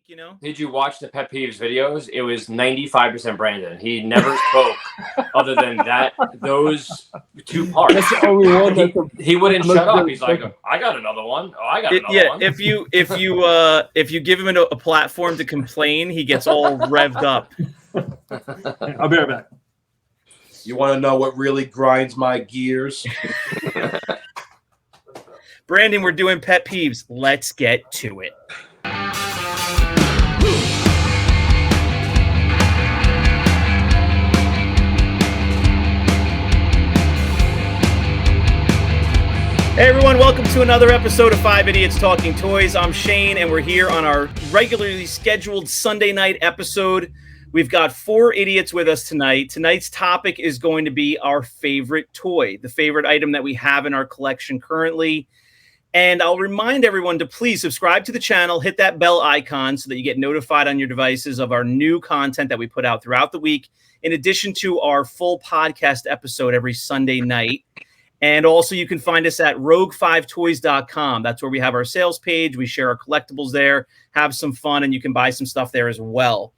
you know? Did you watch the Pet Peeves videos? It was 95% Brandon. He never spoke other than those two parts. That's the only one he wouldn't shut up. He's like, I got another one. Oh, I got another one. If you give him a platform to complain, he gets all revved up. I'll be right back. You want to know what really grinds my gears? Brandon, we're doing Pet Peeves. Let's get to it. Hey everyone, welcome to another episode of 5 Idiots Talking Toys. I'm Shane, and we're here on our regularly scheduled Sunday night episode. We've got 4 idiots with us tonight. Tonight's topic is going to be our favorite toy, the favorite item that we have in our collection currently. And I'll remind everyone to please subscribe to the channel, hit that bell icon so that you get notified on your devices of our new content that we put out throughout the week, in addition to our full podcast episode every Sunday night. And also you can find us at rogue5toys.com. That's where we have our sales page. We share our collectibles there, have some fun, and you can buy some stuff there as well.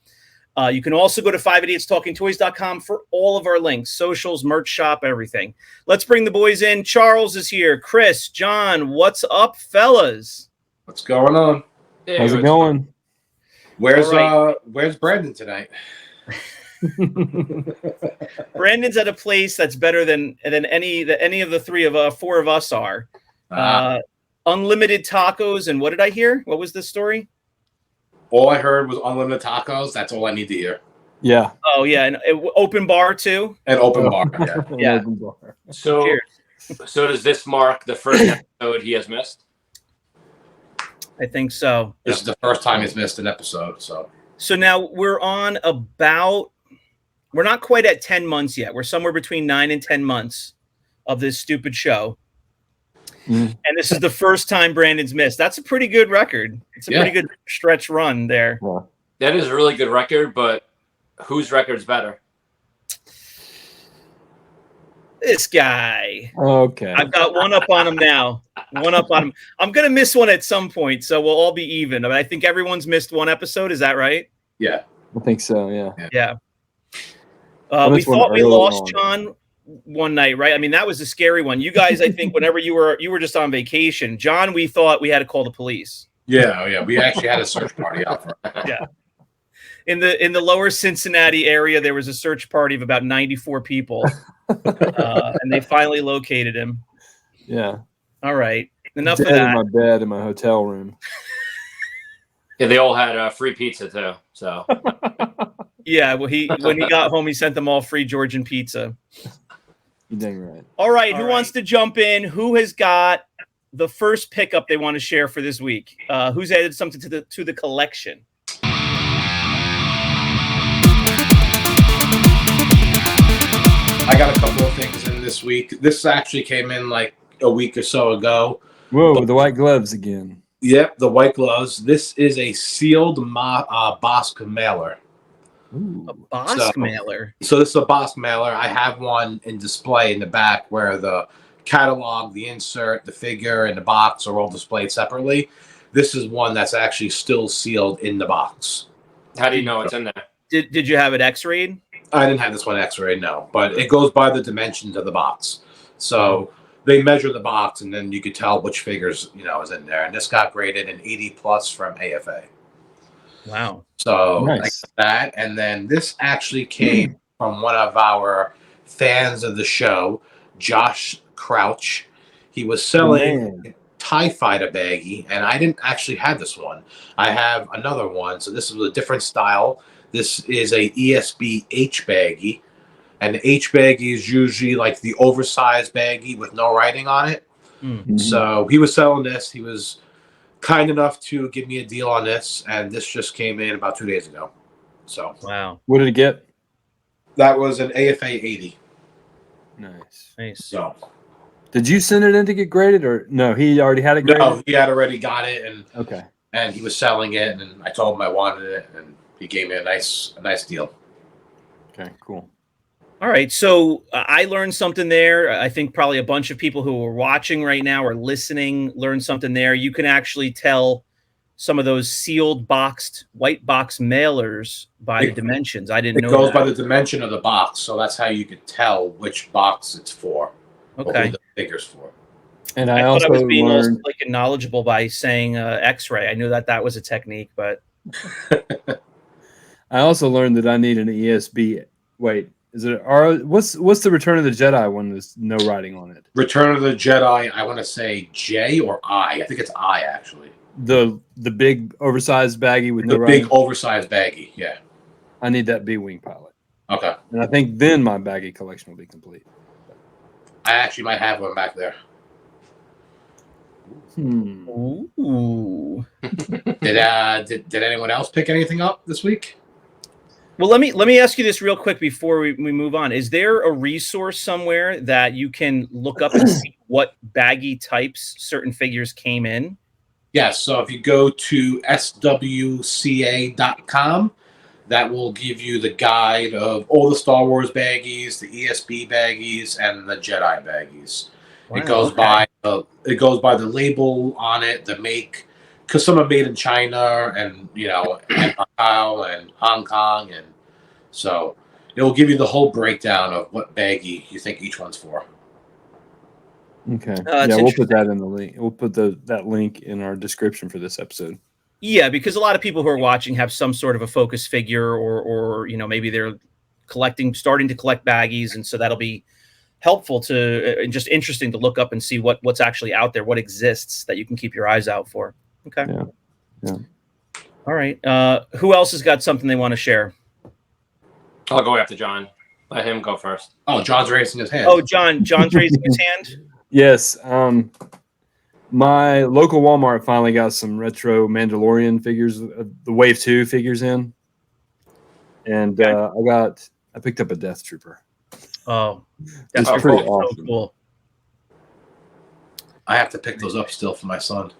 You can also go to 5idiotstalkingtoys.com for all of our links, socials, merch shop, everything. Let's bring the boys in. Charles is here. Chris, John, what's up, fellas? What's going on? Yeah, How's it going? Where's Brandon tonight? Brandon's at a place that's better than any of the four of us are. Unlimited tacos, and what did I hear? What was this story? All I heard was unlimited tacos. That's all I need to hear. Yeah. Oh yeah, and open bar too. And open bar. Yeah. Open bar. So does this mark the first episode he has missed? I think so. This is the first time he's missed an episode. So now we're on we're not quite at 10 months yet. We're somewhere between 9 and 10 months of this stupid show. And this is the first time Brandon's missed. That's a pretty good record. It's a pretty good stretch run there. Yeah. That is a really good record, but whose record's better? This guy. Okay. I've got one up on him now. One up on him. I'm going to miss one at some point, so we'll all be even. I think everyone's missed one episode. Is that right? yeah. I think so, yeah. Yeah. We thought we lost John one night, right? I mean, that was a scary one. You guys, I think, whenever you were just on vacation. John, we thought we had to call the police. Yeah. We actually had a search party out for it. Yeah. In the lower Cincinnati area, there was a search party of about 94 people, and they finally located him. Yeah. All right. Enough Dead of that. in my bed in my hotel room. Yeah, they all had free pizza too. So Yeah, well, when he got home, he sent them all free Georgian pizza. You dang right. All right, who wants to jump in? Who has got the first pickup they want to share for this week? Who's added something to the collection? I got a couple of things in this week. This actually came in like a week or so ago. Whoa, the white gloves again. Yep, the white gloves. This is a sealed Bosk mailer. Ooh. A Bosk mailer. So this is a Bosk mailer. I have one in display in the back where the catalog, the insert, the figure, and the box are all displayed separately. This is one that's actually still sealed in the box. how do you know it's in there? Did you have it X-rayed? I didn't have this one X-ray, no, but it goes by the dimensions of the box. So they measure the box, and then you could tell which figures is in there. And this got graded an 80 plus from AFA. Wow. So Nice. like that, and then this actually came from one of our fans of the show, Josh Crouch. He was selling TIE Fighter baggie, and I didn't actually have this one. I have another one, so this is a different style. This is a ESB H baggie, and the H baggie is usually like the oversized baggie with no writing on it. Mm-hmm. So he was selling this. He was kind enough to give me a deal on this, and this just came in about 2 days ago. So Wow. What did it get? that was an AFA 80. Nice. So Did you send it in to get graded, or no? He already had it graded. no, he had already got it, and Okay. he was selling it, and I told him I wanted it, and he gave me a nice deal. Okay. Cool. All right, so I learned something there. I think probably a bunch of people who are watching right now or listening learned something there. You can actually tell some of those sealed boxed white box mailers by the dimensions. I didn't know it goes that. by the dimension of the box, so that's how you could tell which box it's for. Or Okay. who the figure's for. And I also thought I was being learned like knowledgeable by saying X-ray. I knew that was a technique, but I also learned that I need an ESB. Wait, is it R? What's the Return of the Jedi one? There's no writing on it. Return of the Jedi, I want to say J or I. I think it's I, actually. The big oversized baggie with no The writing. big oversized baggie, yeah. I need that B-wing pilot. Okay. And I think then my baggie collection will be complete. I actually might have one back there. ooh. Did anyone else pick anything up this week? Well, let me ask you this real quick before we move on. Is there a resource somewhere that you can look up and see what baggy types certain figures came in? Yes. So if you go to swca.com, that will give you the guide of all the Star Wars baggies, the ESB baggies, and the Jedi baggies. Wow, it goes by the label on it, the make, because some are made in China and and Macau and Hong Kong, and so it will give you the whole breakdown of what baggie you think each one's for. Okay. That's We'll put that in the link. We'll put that link in our description for this episode. Yeah, because a lot of people who are watching have some sort of a focus figure, or maybe they're starting to collect baggies, and so that'll be helpful to and just interesting to look up and see what's actually out there, what exists that you can keep your eyes out for. Okay. Yeah. All right. Who else has got something they want to share? I'll go after John. Let him go first. Oh, John's raising his hand. Oh, John's raising his hand. Yes. My local Walmart finally got some retro Mandalorian figures, the Wave 2 figures in. And I picked up a Death Trooper. Oh, that's pretty awesome. So cool. I have to pick those up still for my son.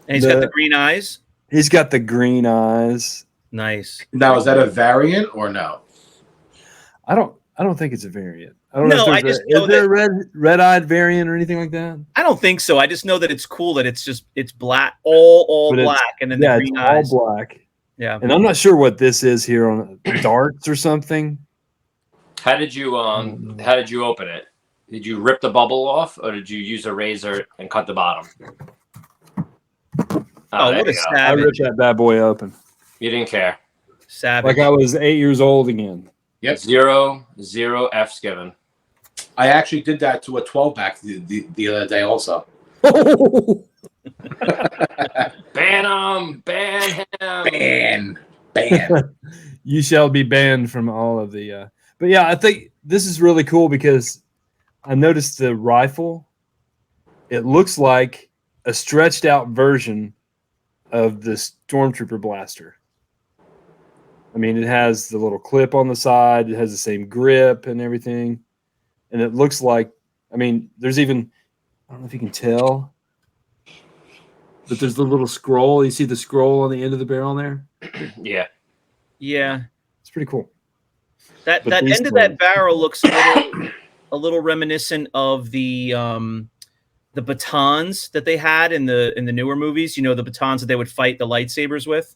And he's got the green eyes. He's got the green eyes. Nice. Now, is that a variant or no? I don't think it's a variant. I don't No, know. I just know is there a red-eyed variant or anything like that? I don't think so. I just know that it's cool that it's black, all black, and then the green eyes. All black. Yeah. And I'm not sure what this is here on darts or something. How did you open it? Did you rip the bubble off, or did you use a razor and cut the bottom? Oh, what a savage. I ripped that bad boy open. You didn't care. Savage. Like I was 8 years old again. Yep. 0 F's given. I actually did that to a 12-pack the other day also. Ban him! Ban him! Ban. You shall be banned from all of the... But yeah, I think this is really cool because I noticed the rifle. It looks like a stretched out version of the Stormtrooper blaster. I mean, it has the little clip on the side. It has the same grip and everything. And it looks like, I mean, there's even, I don't know if you can tell, but there's the little scroll. You see the scroll on the end of the barrel there? Yeah. Yeah. It's pretty cool. That end of that barrel looks a little reminiscent of the batons that they had in the newer movies. You know, the batons that they would fight the lightsabers with.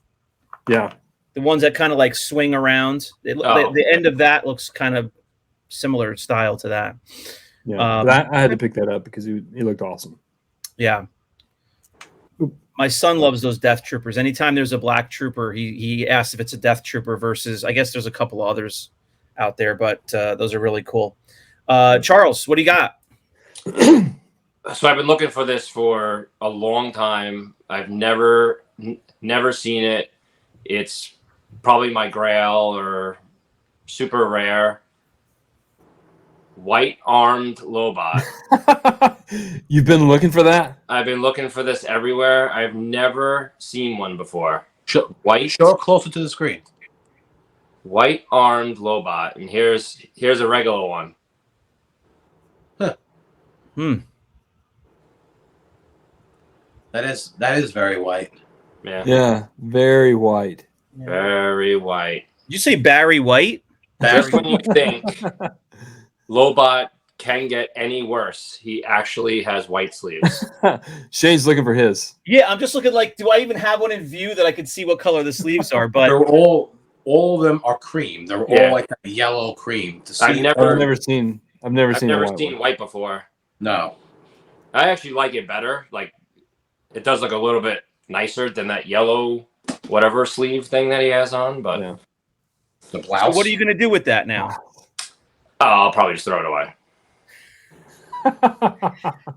Yeah. The ones that kind of like swing around. The end of that looks kind of similar style to that. Yeah, but I had to pick that up because he looked awesome. Yeah. My son loves those Death Troopers. Anytime there's a black trooper, he asks if it's a Death Trooper versus, I guess there's a couple others out there, but those are really cool. Charles, what do you got? So I've been looking for this for a long time. I've never seen it. It's probably my grail or super rare. White armed Lobot. You've been looking for that? I've been looking for this everywhere. I've never seen one before. Show it closer to the screen. White armed Lobot, and here's a regular one. Huh. That is very white. Yeah. Yeah, very white. Very white. Did you say Barry White? Just when you think Lobot can get any worse. He actually has white sleeves. Shane's looking for his. Yeah, I'm just looking like, do I even have one in view that I can see what color the sleeves are? But They're all of them are cream. They're all like a yellow cream. I've never seen white before. No. I actually like it better. Like, it does look a little bit nicer than that yellow whatever sleeve thing that he has on. But yeah. The blouse. So what are you going to do with that now? I'll probably just throw it away.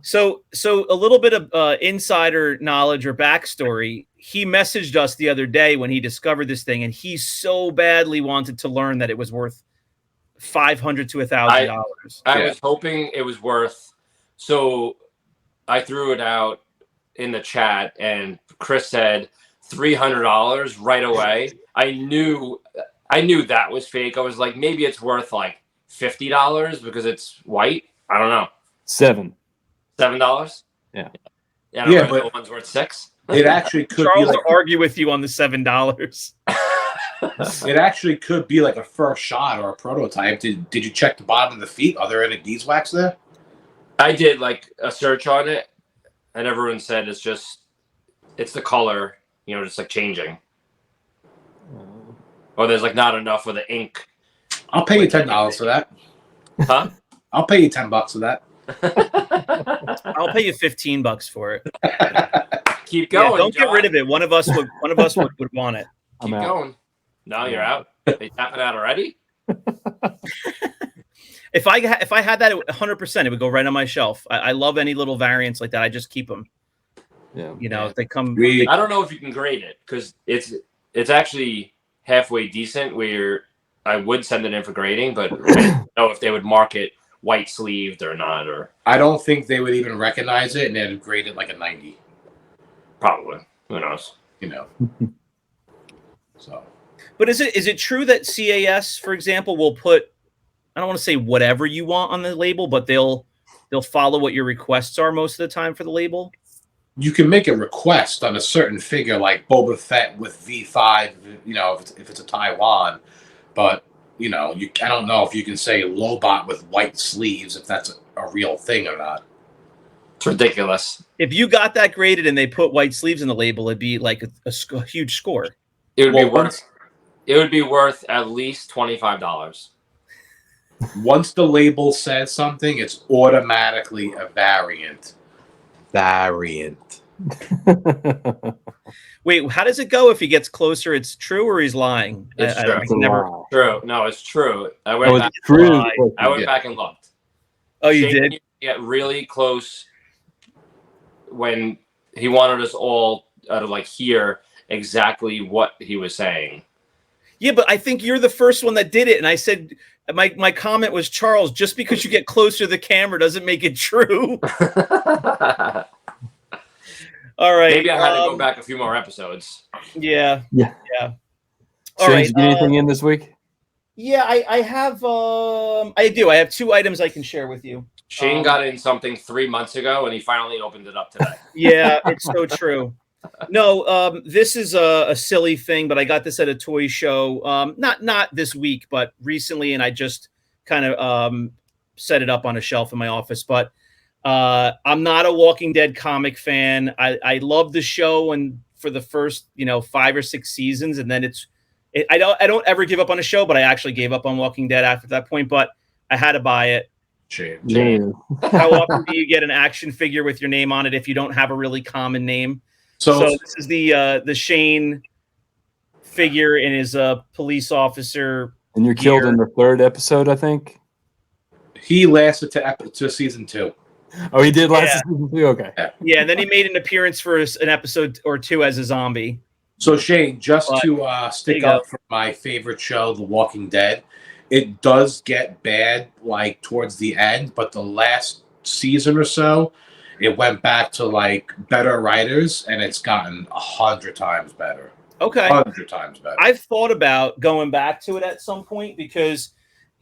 So a little bit of insider knowledge or backstory. He messaged us the other day when he discovered this thing, and he so badly wanted to learn that it was worth $500 to $1,000. I was hoping it was worth. So I threw it out in the chat, and Chris said $300 right away. I knew that was fake. I was like, maybe it's worth like $50 because it's white. I don't know. $7. Yeah. Yeah, but the one's worth $6. It actually could Charles be will argue with you on the $7. It actually could be like a first shot or a prototype. Did you check the bottom of the feet? Are there any beeswax there? I did like a search on it, and everyone said it's the color, just like changing. Or there's like not enough of the ink. I'll pay you $10 for that. Huh? I'll pay you $10 for that. I'll pay you $15 for it. Keep going. Yeah, don't John. get rid of it. One of us would want it. Keep going. No, you're out. They tapping out already? If I had that 100%, it would go right on my shelf. I love any little variants like that. I just keep them. Yeah. If they come. I don't know if you can grade it because it's actually halfway decent. Where I would send it in for grading, but I don't know if they would mark it white sleeved or not. Or I don't think they would even recognize it, and they'd grade it like a 90. Probably. Who knows? So. But is it true that CAS, for example, will put, I don't want to say whatever you want on the label, but they'll follow what your requests are most of the time for the label? You can make a request on a certain figure like Boba Fett with V5, if it's a Taiwan. But, I don't know if you can say Lobot with white sleeves, if that's a real thing or not. It's ridiculous. If you got that graded and they put white sleeves in the label, it'd be like a huge score. It would be worth at least $25. Once the label says something, it's automatically a variant. Wait, how does it go? If he gets closer, it's true or he's lying? It's true. True. No, it's true. I went back and looked. Oh, you did? You get really close when he wanted us all to hear exactly what he was saying. Yeah, but I think you're the first one that did it. And I said, my comment was, Charles, just because you get closer to the camera doesn't make it true. All right. Maybe I had to go back a few more episodes. Yeah. All right. Did you get anything in this week? Yeah, I have. I do. I have 2 items I can share with you. Shane got in something 3 months ago, and he finally opened it up today. Yeah, it's so true. No, this is a silly thing, but I got this at a toy show. Not this week, but recently, and I just kind of set it up on a shelf in my office. But I'm not a Walking Dead comic fan. I love the show and for the first 5 or 6 seasons, and then I don't ever give up on a show, but I actually gave up on Walking Dead after that point. But I had to buy it. Shane. How often do you get an action figure with your name on it if you don't have a really common name? So this is the Shane figure in his police officer. And you're killed in the 3rd episode, I think. He lasted to season 2. Oh, he did last season 2. Okay. Yeah, and then he made an appearance for an episode or 2 as a zombie. So Shane, just to stick up for my favorite show, The Walking Dead, it does get bad towards the end, but the last season or so, it went back to better writers, and it's gotten 100 times better. Okay. 100 times better. I've thought about going back to it at some point because,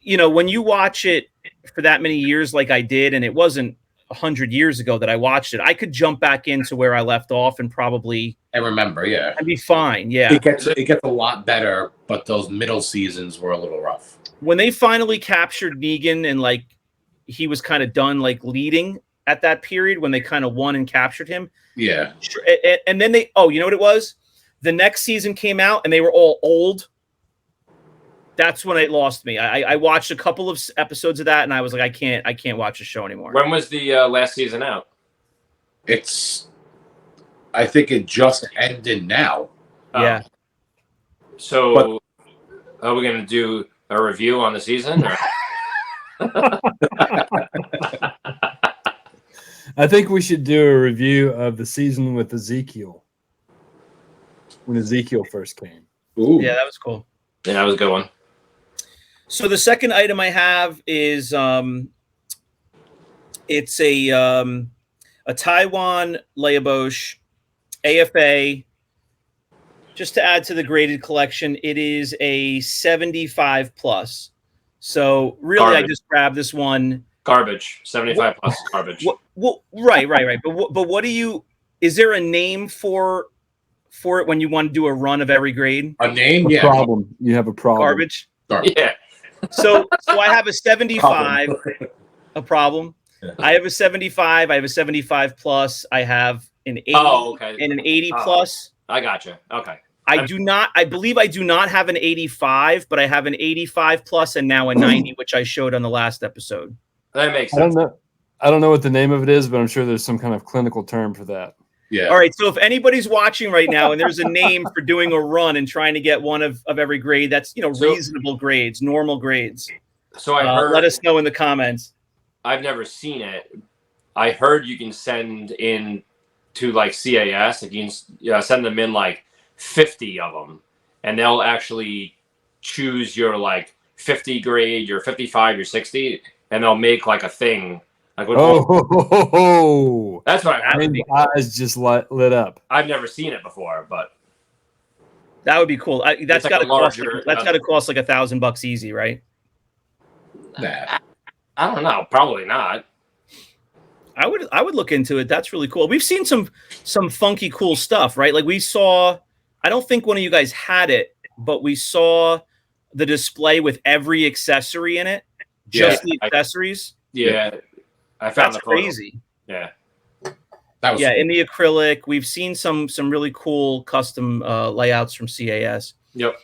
when you watch it for that many years like I did, and it wasn't 100 years ago that I watched it, I could jump back into where I left off and probably... I remember, yeah. I'd be fine, yeah. It gets a lot better, but those middle seasons were a little rough. When they finally captured Negan and he was kind of done like leading at that period when they kind of won and captured him. Yeah. And then you know what it was? The next season came out and they were all old. That's when it lost me. I watched a couple of episodes of that and I was like, I can't watch the show anymore. When was the last season out? I think it just ended now. Yeah. So are we going to do a review on the season? Or? I think we should do a review of the season with Ezekiel. When Ezekiel first came. Ooh. Yeah, that was cool. Yeah, that was a good one. So the second item I have is it's a Taiwan Laoboche AFA. Just to add to the graded collection, it is a 75 plus. So really, Garbage. I just grabbed this one. Garbage. 75 plus garbage. Right. But what do you? Is there a name for it when you want to do a run of every grade? A name? A problem. You have a problem. Garbage. Yeah. So I have a 75. A problem. Yeah. I have a 75. I have a 75 plus. I have an 80 and an 80 plus. I gotcha. Okay. I believe I do not have an 85, but I have an 85 plus and now a 90, which I showed on the last episode. That makes sense. I don't know what the name of it is, but I'm sure there's some kind of clinical term for that. Yeah. All right. So if anybody's watching right now and there's a name for doing a run and trying to get one of every grade, that's, reasonable grades, normal grades. So I heard. Let us know in the comments. I've never seen it. I heard you can send in to like CAS. Like you can send them in like 50 of them, and they'll actually choose your like 50 grade, your 55, your 60, and they'll make like a thing. Like That's what I heard. My eyes just lit up. I've never seen it before, but that would be cool. That's like got to cost. That's got to larger- cost like $1,000 easy, right? Nah. I don't know. Probably not. I would look into it. That's really cool. We've seen some funky cool stuff, right? Like we saw. I don't think one of you guys had it, but we saw the display with every accessory in it. Just the accessories. I found That's the photo. crazy. Yeah. That was in the acrylic. We've seen some really cool custom layouts from CAS. Yep.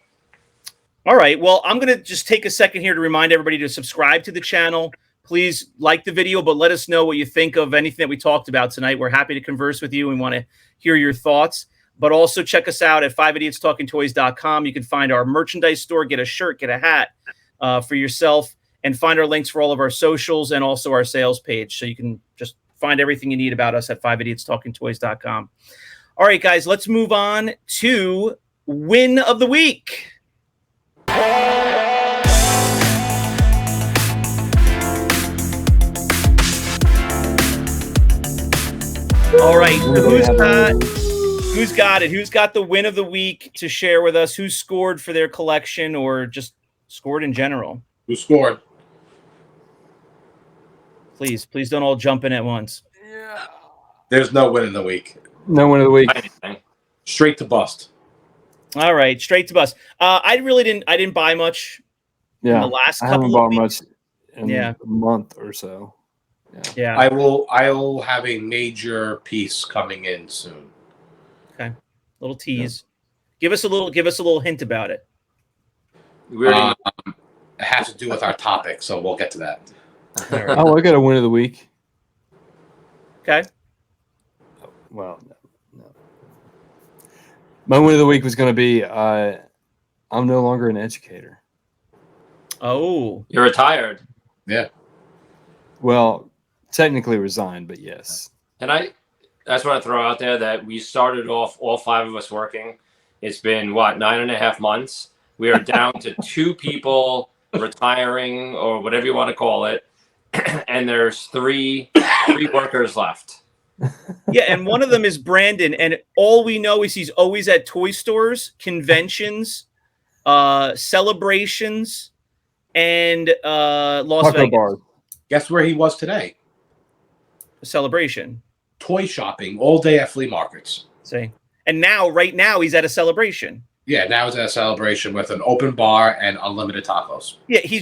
All right. Well, I'm going to just take a second here to remind everybody to subscribe to the channel. Please like the video, but let us know what you think of anything that we talked about tonight. We're happy to converse with you and want to hear your thoughts. But also check us out at 5idiotstalkingtoys.com. You can find our merchandise store, get a shirt, get a hat for yourself, and find our links for all of our socials and also our sales page. So you can just find everything you need about us at 5idiotstalkingtoys.com. All right, guys, let's move on to Win of the Week. All right, who's got it? Who's got the win of the week to share with us? Who scored for their collection or just scored in general? Who scored? Please don't all jump in at once. Yeah. There's no win in the week. No win of the week. Straight to bust. All right, straight to bust. I didn't buy much. Yeah. In the last I couple haven't of bought weeks. much in a month or so. Yeah. I will have a major piece coming in soon. Okay. Little tease. Yeah. Give us a little hint about it. It has to do with our topic, so we'll get to that. Oh, I got a win of the week. Okay. Well, no. My win of the week was going to be I'm no longer an educator. Oh. You're retired. Yeah. Well, technically resigned, but yes. And I just want to throw out there that we started off all 5 of us working. It's been 9.5 months. We are down to 2 people retiring or whatever you want to call it. And there's 3 workers left. Yeah, and one of them is Brandon, and all we know is he's always at toy stores, conventions, celebrations, and Las Taco Vegas. bar. Guess where he was today? A celebration. Toy shopping all day at flea markets. See? And right now he's at a celebration. Yeah, now he's at a celebration with an open bar and unlimited tacos. Yeah, he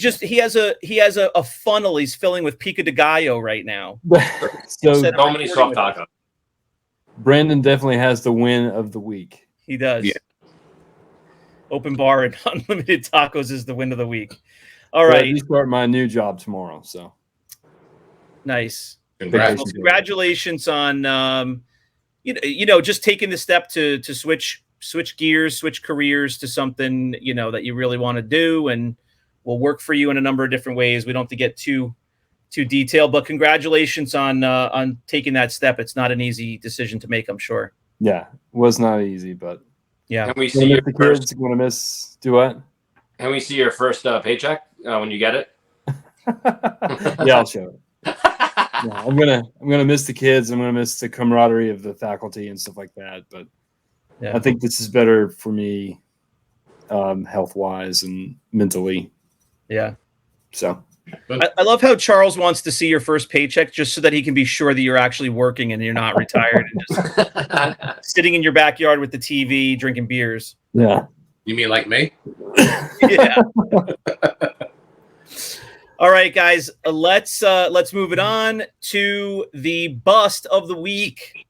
has a funnel he's filling with pico de gallo right now. So Instead of many recording soft with us. tacos. Brandon definitely has the win of the week. He does. Yeah. Open bar and unlimited tacos is the win of the week. All But I right. do start my new job tomorrow, so Nice. Congrats. Vacation. Congratulations on just taking the step to switch gears, switch careers to something that you really want to do, and will work for you in a number of different ways. We don't have to get too detailed, but congratulations on taking that step. It's not an easy decision to make, I'm sure. Yeah, was not easy, but Yeah. Can we see gonna your miss the first? kids? Gonna miss do what? Can we see your first paycheck when you get it? Yeah, I'll show it. Yeah, I'm gonna miss the kids. I'm gonna miss the camaraderie of the faculty and stuff like that. But Yeah. I think this is better for me, health wise and mentally. Yeah. So I love how Charles wants to see your first paycheck just so that he can be sure that you're actually working and you're not retired and just sitting in your backyard with the TV drinking beers. yeah, You mean like me? Yeah. All right, guys, let's move it on to the bust of the week.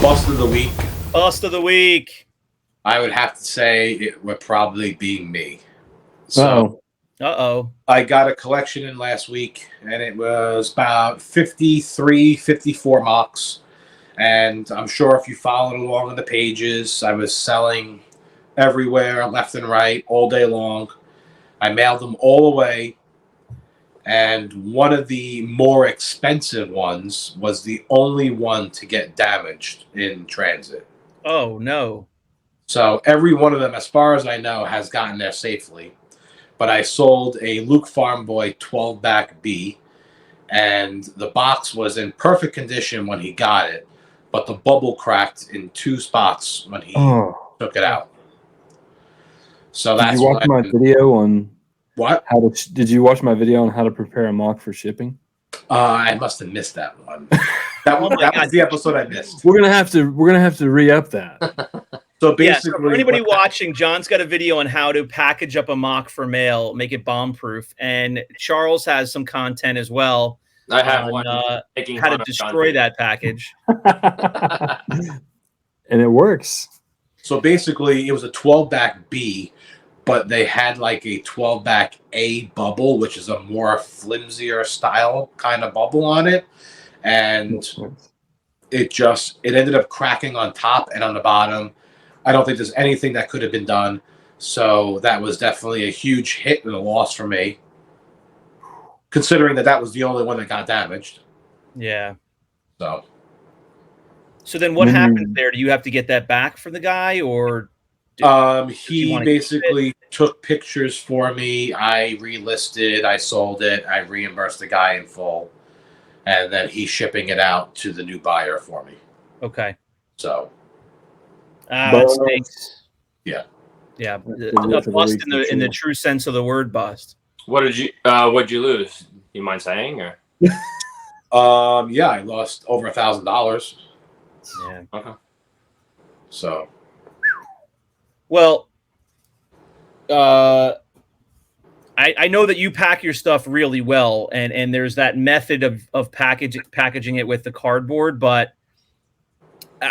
Bust of the week. Bust of the week. I would have to say it would probably be me. So Uh-oh. I got a collection in last week, and it was about 53, 54 mocks. And I'm sure if you followed along on the pages, I was selling everywhere, left and right, all day long. I mailed them all away. And one of the more expensive ones was the only one to get damaged in transit. Oh, no. So every one of them, as far as I know, has gotten there safely. But I sold a Luke Farm Boy 12-back B, and the box was in perfect condition when he got it, but the bubble cracked in 2 spots when he took it out. So did that's you watch my video on what? how to? Did you watch my video on how to prepare a mock for shipping? I must have missed that one. That was the episode I missed. We're gonna have to re-up that. So Yeah, basically, so for anybody watching, John's got a video on how to package up a mock for mail, make it bomb-proof, and Charles has some content as well. I have on, one. How to destroy that package. And it works. So basically, it was a 12-back B, but they had like a 12-back A bubble, which is a more flimsier style kind of bubble on it. And it ended up cracking on top and on the bottom. I don't think there's anything that could have been done. So that was definitely a huge hit and a loss for me, considering that was the only one that got damaged. Yeah. So then what happens there? Do you have to get that back from the guy, or he basically took pictures for me. I relisted, I sold it, I reimbursed the guy in full, and then he's shipping it out to the new buyer for me. Okay. So that stinks. Yeah. Yeah. A bust in the true sense of the word bust. What'd you lose? You mind saying, or? Yeah, I lost over $1,000. Yeah. Okay. So. Well, I know that you pack your stuff really well, and there's that method of packaging it with the cardboard, but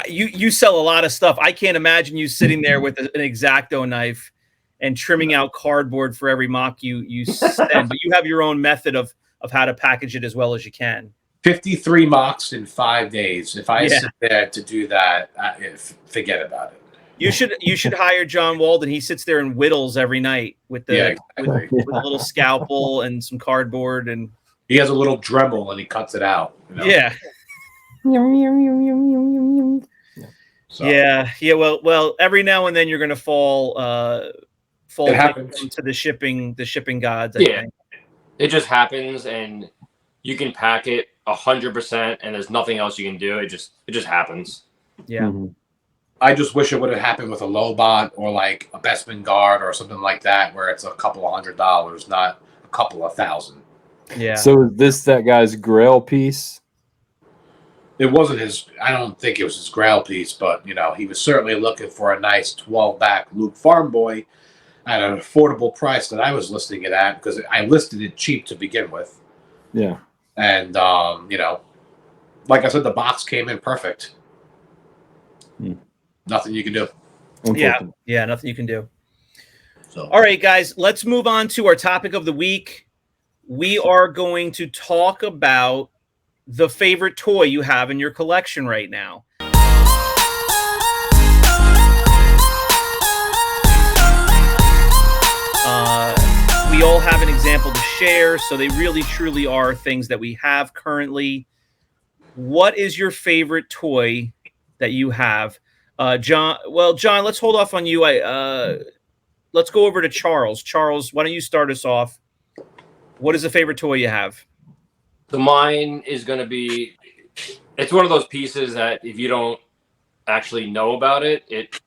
you sell a lot of stuff. I can't imagine you sitting there with an X-Acto knife and trimming out cardboard for every mock you send, but you have your own method of how to package it as well as you can. 53 mocks in 5 days. If I sit there to do that, forget about it. You should hire John Walden. He sits there and whittles every night with with a little scalpel and some cardboard, and he has a little Dremel and he cuts it out. You know? Yeah. So. Yeah. Well, every now and then you're going to fall to the shipping gods. I think. It just happens, and you can pack it 100%, and there's nothing else you can do. It just happens. Yeah. Mm-hmm. I just wish it would have happened with a Lobot or like a Bestman Guard or something like that, where it's a couple of $100, not a couple of thousand. Yeah. So is this that guy's Grail piece? It wasn't his. I don't think it was his growl piece, but he was certainly looking for a nice 12-back Luke Farm Boy at an affordable price that I was listing it at because I listed it cheap to begin with. Yeah. And like I said, the box came in perfect. Nothing you can do. Yeah, nothing you can do. So, all right, guys, let's move on to our topic of the week. We are going to talk about the favorite toy you have in your collection right now. We all have an example to share, so they really truly are things that we have currently. What is your favorite toy that you have? John, let's hold off on you. Let's go over to Charles. Charles, why don't you start us off? What is the favorite toy you have? So mine is going to be, it's one of those pieces that if you don't actually know about it, it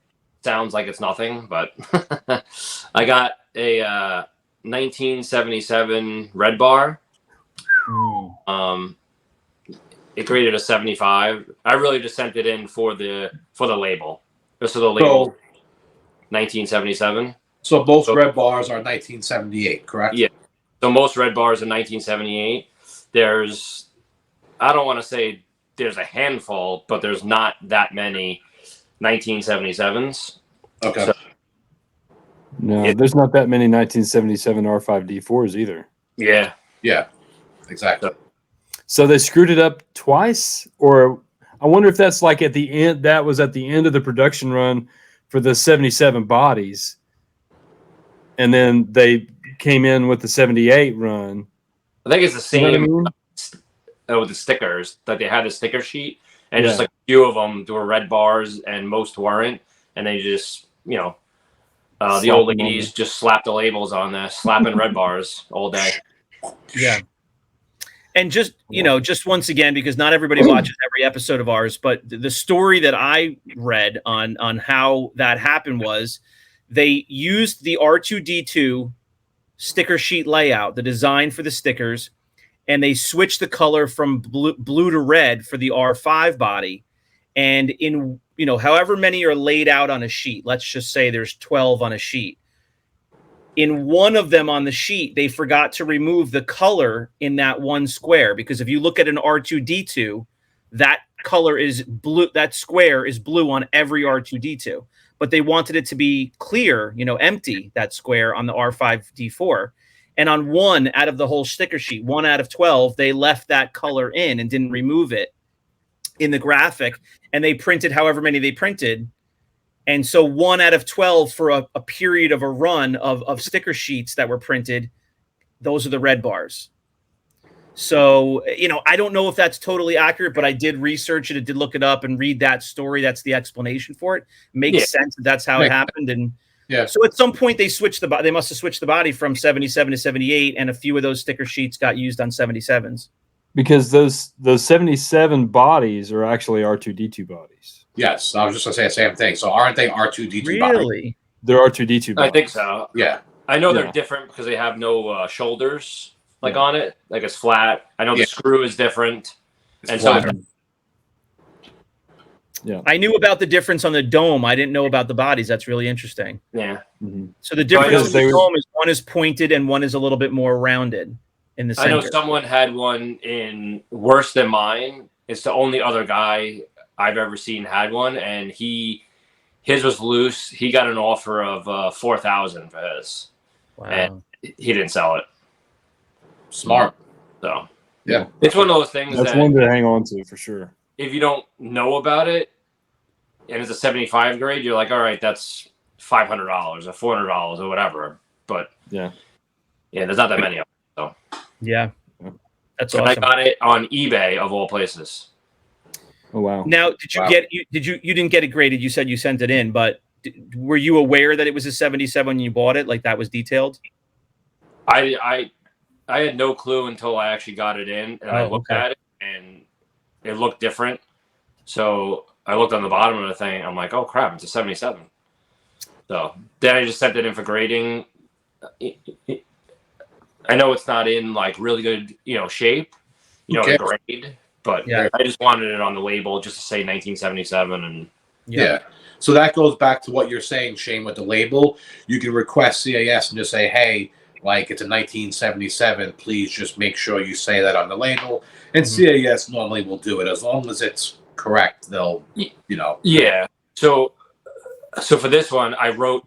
sounds like it's nothing, but I got a 1977 Red Bar. It graded a 75. I really just sent it in for the label. Just so the label 1977. So both Red Bars are 1978, correct? Yeah. So most Red Bars are 1978. There's, I don't want to say there's a handful, but there's not that many 1977s. Okay. So, no, there's not that many 1977 R5D4s either. Yeah. Yeah, exactly. So they screwed it up twice, or I wonder if that's like at the end, that was at the end of the production run for the 77 bodies. And then they came in with the 78 run. I think it's the same You know with the stickers, that they had the sticker sheet, and just like a few of them were Red Bars and most weren't, and they just the old ladies just slapped the labels on there, slapping Red Bars all day. Yeah. And just just once again, because not everybody watches every episode of ours, but the story that I read on how that happened was they used the R2D2 sticker sheet layout, the design for the stickers, and they switched the color from blue to red for the R5 body. And in, however many are laid out on a sheet, let's just say there's 12 on a sheet. In one of them on the sheet, they forgot to remove the color in that one square, because if you look at an R2D2, that color is blue, that square is blue on every R2D2. But they wanted it to be clear, empty, that square on the R5D4. And on one out of the whole sticker sheet, 1 out of 12, they left that color in and didn't remove it in the graphic. And they printed however many they printed. And so 1 out of 12 for a period of a run of sticker sheets that were printed, those are the Red Bars. So, I don't know if that's totally accurate, but I did research it. I did look it up and read that story. That's the explanation for it. Makes sense that that's how it happened. And so at some point they switched the body. They must have switched the body from 77 to 78, and a few of those sticker sheets got used on 77s. Because those 77 bodies are actually R2D2 bodies. Yes, I was just going to say the same thing. So aren't they R2D2 bodies? Really? They're R2D2 bodies. I think so. Yeah. I know they're different because they have no shoulders on it. Like it's flat. I know the screw is different. It's flatter. I knew about the difference on the dome. I didn't know about the bodies. That's really interesting. Yeah. Mm-hmm. So the difference in the dome is one is pointed and one is a little bit more rounded in the center. I know someone had one in worse than mine. It's the only other guy I've ever seen had one, and his was loose. He got an offer of $4,000 for his, and he didn't sell it. Smart. So yeah, it's one of those things that's one to hang on to for sure. If you don't know about it, and it's a 75 grade, you're like, all right, that's $500 or $400 or whatever. But yeah, there's not that many of them. So yeah, that's and awesome. I got it on eBay of all places. Oh wow! Now, you didn't get it graded? You said you sent it in, but were you aware that it was a 77 when you bought it? Like that was detailed? I had no clue until I actually got it in and I looked at it and it looked different. So I looked on the bottom of the thing. I'm like, oh crap, it's a 77. So then I just sent it in for grading. I know it's not in like really good, shape, the grade, But Yeah. I just wanted it on the label just to say 1977. And yeah. So that goes back to what you're saying, Shane, with the label. You can request CAS and just say, hey, like it's a 1977. Please just make sure you say that on the label. And CAS normally will do it as long as it's correct. They'll, Yeah. So for this one, I wrote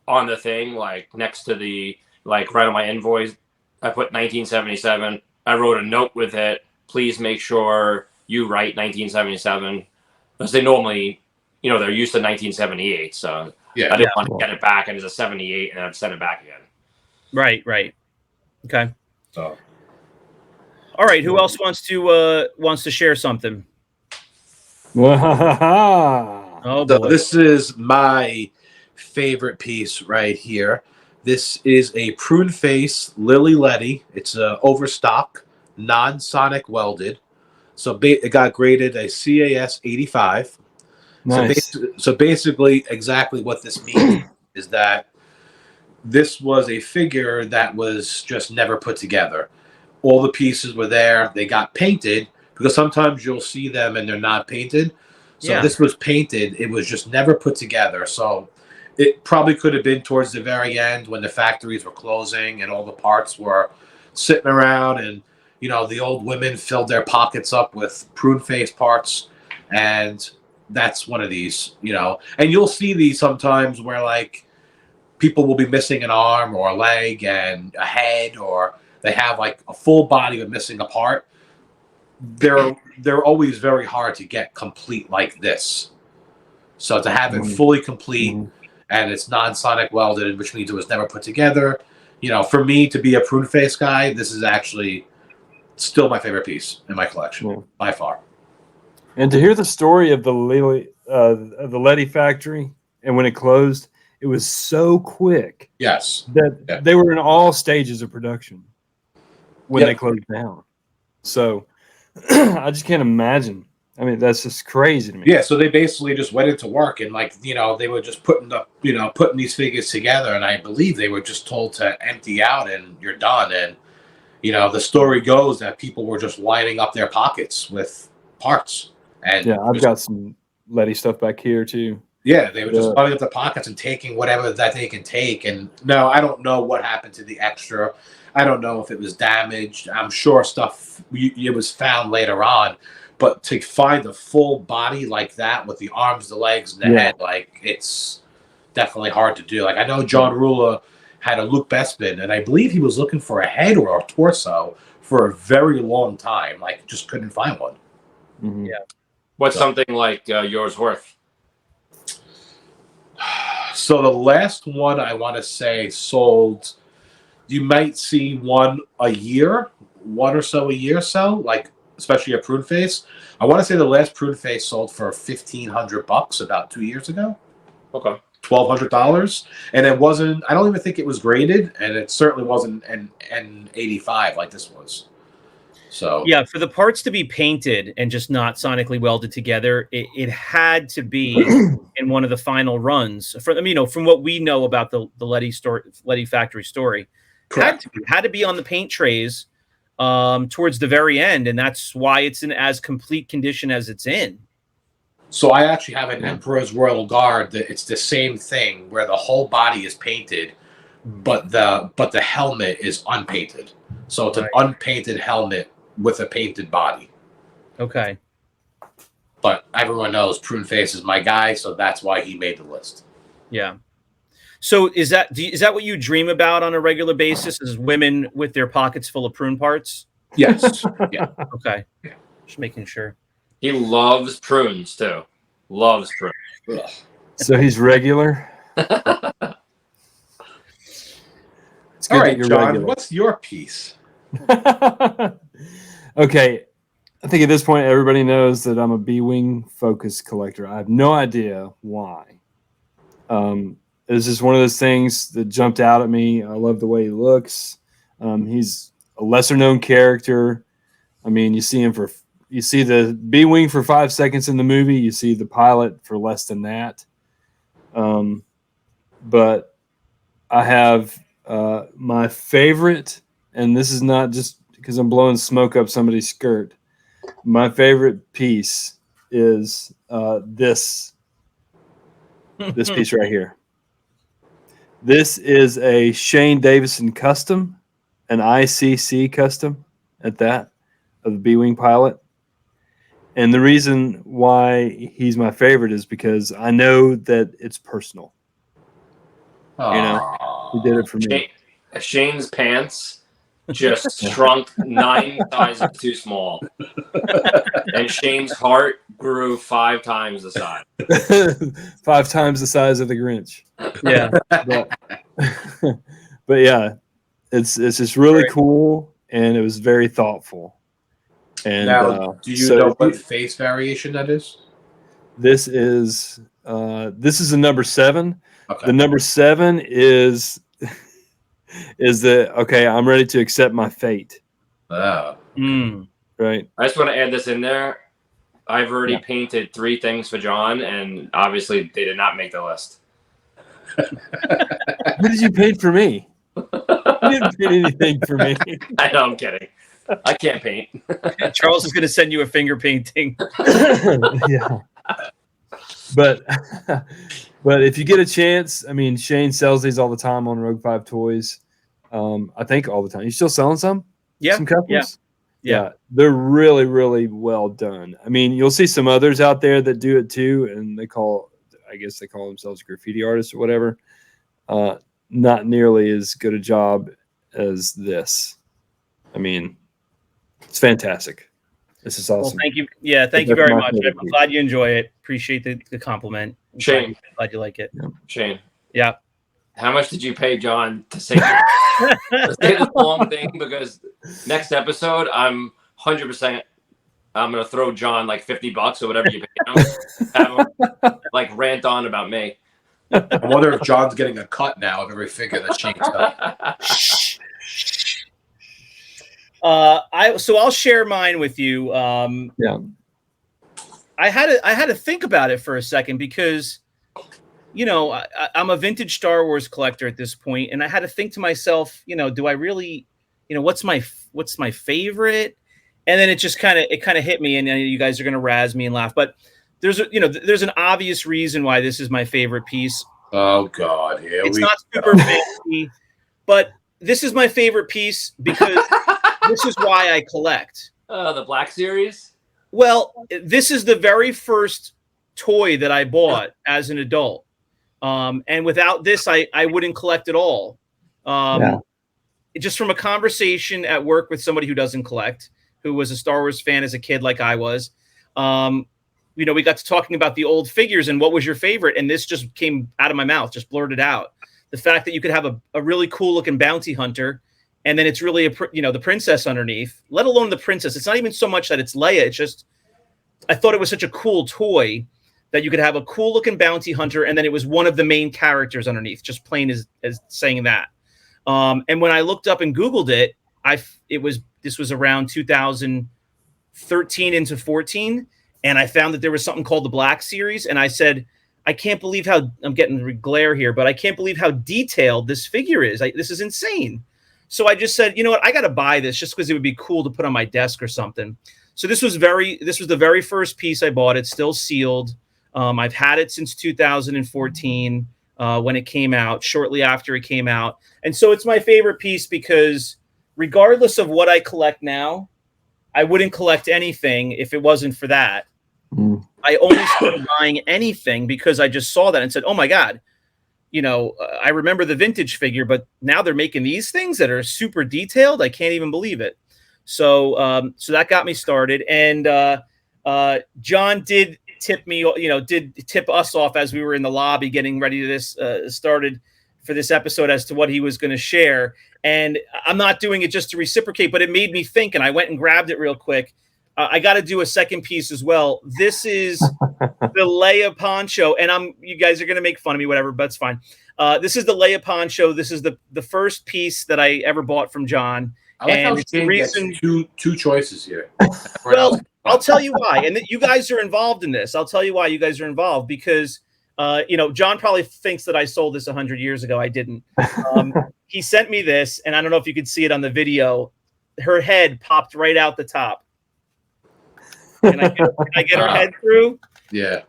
on the thing, like next to the, like right on my invoice, I put 1977. I wrote a note with it. Please make sure you write 1977 because they normally, they're used to 1978. So Yeah. I didn't want to get it back and it's a 78 and I'd send it back again. Right. Okay. So, all right. Who else wants to share something? Oh boy. so this is my favorite piece right here. This is a prune face Lily Letty. It's a overstock, non-sonic welded. So it got graded a CAS 85. Nice. So basically, exactly what this means is that this was a figure that was just never put together. All the pieces were there. They got painted because sometimes you'll see them and they're not painted. So this was painted. It was just never put together. So it probably could have been towards the very end when the factories were closing and all the parts were sitting around and, the old women filled their pockets up with prune face parts. And that's one of these, and you'll see these sometimes where like people will be missing an arm or a leg and a head, or they have like a full body but missing a part. They're always very hard to get complete like this. So to have it fully complete and it's non-sonic welded, which means it was never put together. For me to be a prune face guy, this is actually still my favorite piece in my collection by far. And to hear the story of the Letty factory and when it closed, it was so quick. Yes. That they were in all stages of production when they closed down. So I just can't imagine. I mean, that's just crazy to me. Yeah, so they basically just went into work and they were just putting these figures together, and I believe they were just told to empty out and you're done. And the story goes that people were just lining up their pockets with parts. And I've got some Letty stuff back here too. Yeah, they were just lining up the pockets and taking whatever that they can take. And no, I don't know what happened to the extra. I don't know if it was damaged. I'm sure stuff it was found later on. But to find a full body like that with the arms, the legs, and the head, like it's definitely hard to do. Like I know John Rula had a Luke Bespin, and I believe he was looking for a head or a torso for a very long time. Like just couldn't find one. Mm-hmm. Yeah. What's something like yours worth? So the last one I want to say sold, you might see one or so a year. So like, especially a prune face. I want to say the last prune face sold for $1,500 about 2 years ago. Okay. $1,200. And it wasn't, I don't even think it was graded. And it certainly wasn't an 85 like this was. So yeah, for the parts to be painted and just not sonically welded together, it had to be in one of the final runs. From what we know about the Letty factory story, had to be on the paint trays towards the very end, and that's why it's in as complete condition as it's in. So I actually have an Emperor's Royal Guard that it's the same thing where the whole body is painted, but the helmet is unpainted. So it's an unpainted helmet with a painted body. Okay. But everyone knows Prune Face is my guy, so that's why he made the list. Yeah. So is that what you dream about on a regular basis? Is women with their pockets full of prune parts? Yes. Yeah. Okay. Yeah. Just making sure. He loves prunes too. Loves prunes. Ugh. So he's regular. All right, John. Regular. What's your piece? Okay. I think at this point everybody knows that I'm a B-wing focus collector. I have no idea why. It's just one of those things that jumped out at me. I love the way he looks. He's a lesser known character. I mean, you see the B-wing for 5 seconds in the movie. You see the pilot for less than that. But I have my favorite, and this is not just because I'm blowing smoke up somebody's skirt. My favorite piece is this piece right here. This is a Shane Davison custom, an ICC custom at that, of the B-Wing pilot. And the reason why he's my favorite is because I know that it's personal. Aww. You know, he did it for me. Shane's pants just shrunk 9 sizes too small. And Shane's heart grew 5 times the size. 5 times the size of the Grinch. Yeah. But yeah, it's just really cool, and it was very thoughtful. And now, do you know what face variation that is? This is a number 7. Okay. The number 7 is the okay, I'm ready to accept my fate. Oh. Right. I just want to add this in there. I've already painted 3 things for John, and obviously they did not make the list. What did you paint for me? You didn't paint anything for me. I know, I'm kidding. I can't paint. Charles is going to send you a finger painting. Yeah. But if you get a chance, I mean, Shane sells these all the time on Rogue 5 Toys. I think all the time. You still selling some? Yeah. Some customs? Yeah. They're really, really well done. I mean, you'll see some others out there that do it too, and I guess they call themselves graffiti artists or whatever. Not nearly as good a job as this. I mean, it's fantastic. This is awesome. Well, thank you. Yeah, thank you very much. I'm glad you enjoy it. Appreciate the compliment. Shane. Glad you like it. Yeah. Shane. Yeah. How much did you pay John to say this long thing? Because next episode, I'm 100%. I'm gonna throw John like $50 or whatever you pay him. Have him like rant on about me. I wonder if John's getting a cut now of every figure that Shane's got. So I'll share mine with you. I had to think about it for a second because, you know, I'm a vintage Star Wars collector at this point, and I had to think to myself, you know, do I really, you know, what's my favorite? And then it just kind of hit me, and you guys are gonna razz me and laugh, but there's an obvious reason why this is my favorite piece. Oh God, it's not super fancy, but this is my favorite piece because this is why I collect. The Black Series? Well, this is the very first toy that I bought as an adult. And without this, I wouldn't collect at all. Just from a conversation at work with somebody who doesn't collect, who was a Star Wars fan as a kid like I was, you know, we got to talking about the old figures and what was your favorite. And this just came out of my mouth, just blurted out. The fact that you could have a really cool looking bounty hunter, and then it's really the princess underneath, let alone the princess. It's not even so much that it's Leia. It's just, I thought it was such a cool toy that you could have a cool looking bounty hunter, and then it was one of the main characters underneath, just plain as saying that. And when I looked up and Googled it, this was around 2013 into 14, and I found that there was something called the Black Series, and I said, I can't believe how I'm getting glare here, but I can't believe how detailed this figure is. This is insane. So I just said, you know what, I got to buy this just because it would be cool to put on my desk or something. So this was the very first piece I bought. It's still sealed. I've had it since 2014 when it came out, shortly after it came out. And so it's my favorite piece because regardless of what I collect now, I wouldn't collect anything if it wasn't for that. I only started buying anything because I just saw that and said, oh my God, you know, I remember the vintage figure, but now they're making these things that are super detailed. I can't even believe it. So, so that got me started. And John did tip me, did tip us off as we were in the lobby getting ready to this started for this episode as to what he was going to share. And I'm not doing it just to reciprocate, but it made me think, and I went and grabbed it real quick. I got to do a second piece as well. This is the Leia poncho, and you guys are going to make fun of me, whatever, but it's fine. This is the Leia poncho. This is the first piece that I ever bought from John. I like how the reason two choices here. Well, I'll tell you why. And you guys are involved in this. I'll tell you why you guys are involved because, John probably thinks that I sold this 100 years ago. I didn't. He sent me this, and I don't know if you could see it on the video. Her head popped right out the top. Can I get her head through? Yeah.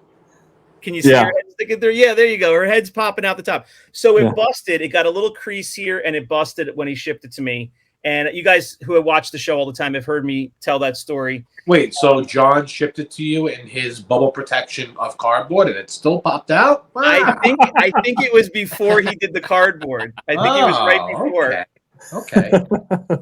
Can you see her head sticking through? Yeah, there you go. Her head's popping out the top. So it busted. It got a little crease here, and it busted when he shipped it to me. And you guys who have watched the show all the time have heard me tell that story. Wait, so John shipped it to you in his bubble protection of cardboard, and it still popped out? Wow. I think it was before he did the cardboard. I think it was right before. Okay.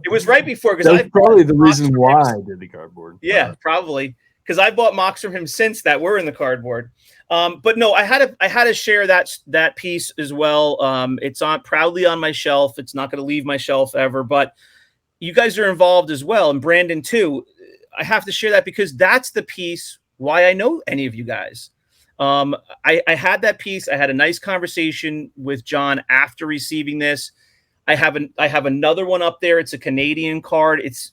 It was right before, because that's probably the reason why I did the cardboard. Yeah, probably, because I bought mocks from him since that were in the cardboard. But no, I had to share that piece as well. It's proudly on my shelf. It's not going to leave my shelf ever. But you guys are involved as well, and Brandon too. I have to share that because that's the piece why I know any of you guys. I had that piece. I had a nice conversation with John after receiving this. I have another one up there. It's a Canadian card. It's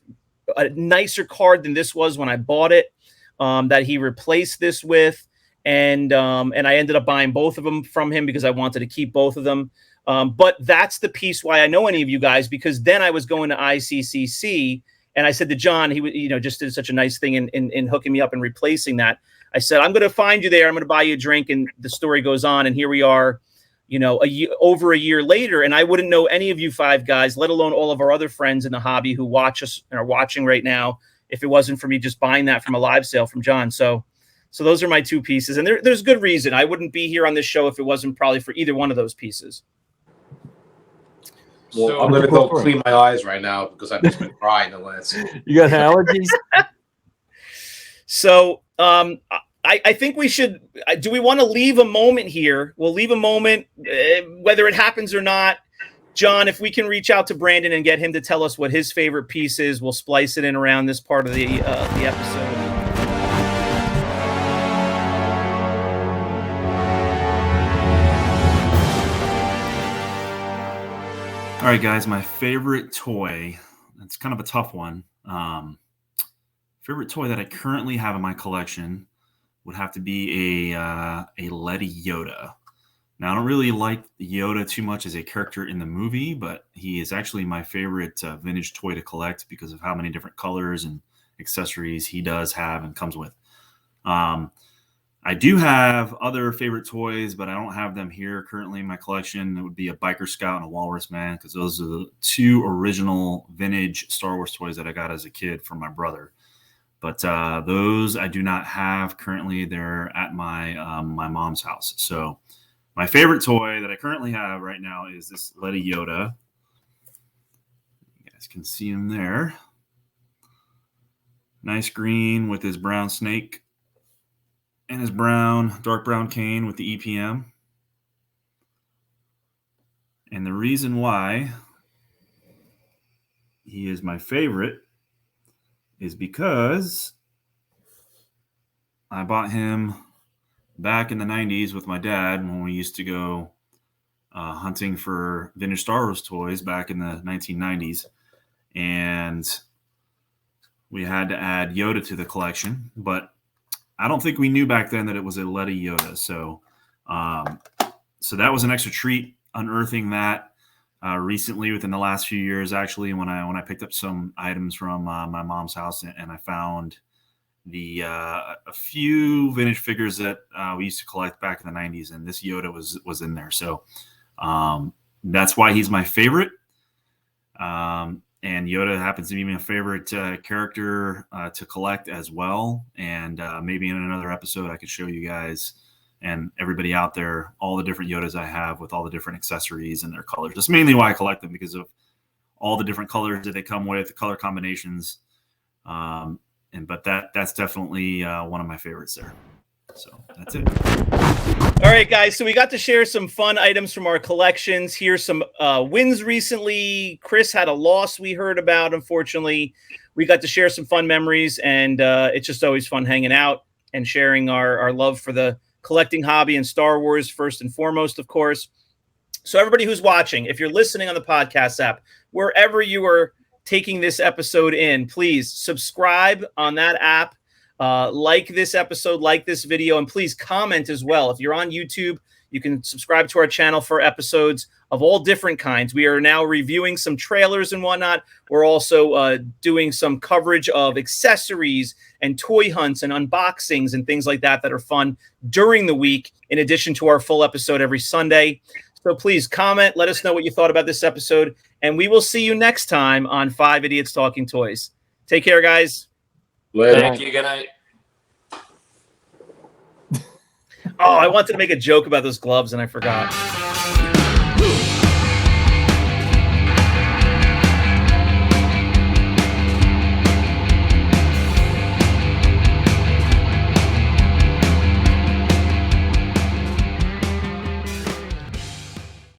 a nicer card than this was when I bought it. That he replaced this with, and I ended up buying both of them from him because I wanted to keep both of them. But that's the piece why I know any of you guys, because then I was going to ICCC and I said to John, he just did such a nice thing in hooking me up and replacing that. I said, I'm going to find you there. I'm going to buy you a drink. And the story goes on. And here we are, over a year later. And I wouldn't know any of you five guys, let alone all of our other friends in the hobby who watch us and are watching right now, if it wasn't for me just buying that from a live sale from John. So those are my two pieces. And there's good reason. I wouldn't be here on this show if it wasn't probably for either one of those pieces. Well, I'm going to go clean my eyes right now because I've just been crying the last. You got allergies? So I think we should. Do we want to leave a moment here? We'll leave a moment, whether it happens or not. John, if we can reach out to Brandon and get him to tell us what his favorite piece is, we'll splice it in around this part of the episode. All right, guys, my favorite toy, it's kind of a tough one. Favorite toy that I currently have in my collection would have to be a Letty Yoda. Now, I don't really like Yoda too much as a character in the movie, but he is actually my favorite vintage toy to collect because of how many different colors and accessories he does have and comes with. I do have other favorite toys, but I don't have them here currently in my collection. It would be a Biker Scout and a Walrus Man, because those are the two original vintage Star Wars toys that I got as a kid from my brother. But those I do not have currently. They're at my my mom's house. So my favorite toy that I currently have right now is this Letty Yoda. You guys can see him there. Nice green with his brown snake and his dark brown cane with the EPM. And the reason why he is my favorite is because I bought him back in the 90s with my dad when we used to go hunting for vintage Star Wars toys back in the 1990s. And we had to add Yoda to the collection, but I don't think we knew back then that it was a Letty Yoda. So that was an extra treat, unearthing that recently within the last few years, actually, when I picked up some items from my mom's house and I found a few vintage figures that we used to collect back in the 90s, and this Yoda was in there. So that's why he's my favorite. And Yoda happens to be my favorite character to collect as well. And maybe in another episode, I could show you guys and everybody out there all the different Yodas I have with all the different accessories and their colors. That's mainly why I collect them, because of all the different colors that they come with, the color combinations. But that's definitely one of my favorites there. So that's it. All right, guys. So we got to share some fun items from our collections. Here's some wins recently. Chris had a loss we heard about, unfortunately. We got to share some fun memories, and it's just always fun hanging out and sharing our love for the collecting hobby and Star Wars first and foremost, of course. So everybody who's watching, if you're listening on the podcast app, wherever you are taking this episode in, please subscribe on that app. like this episode, like this video, and please comment as well. If you're on YouTube, you can subscribe to our channel for episodes of all different kinds. We are now reviewing some trailers and whatnot. We're also doing some coverage of accessories and toy hunts and unboxings and things like that are fun during the week, in addition to our full episode every Sunday. So please comment, let us know what you thought about this episode, and we will see you next time on 5 Idiots Talking Toys. Take care, guys. Later. Thank you. Good night. Oh, I wanted to make a joke about those gloves, and I forgot.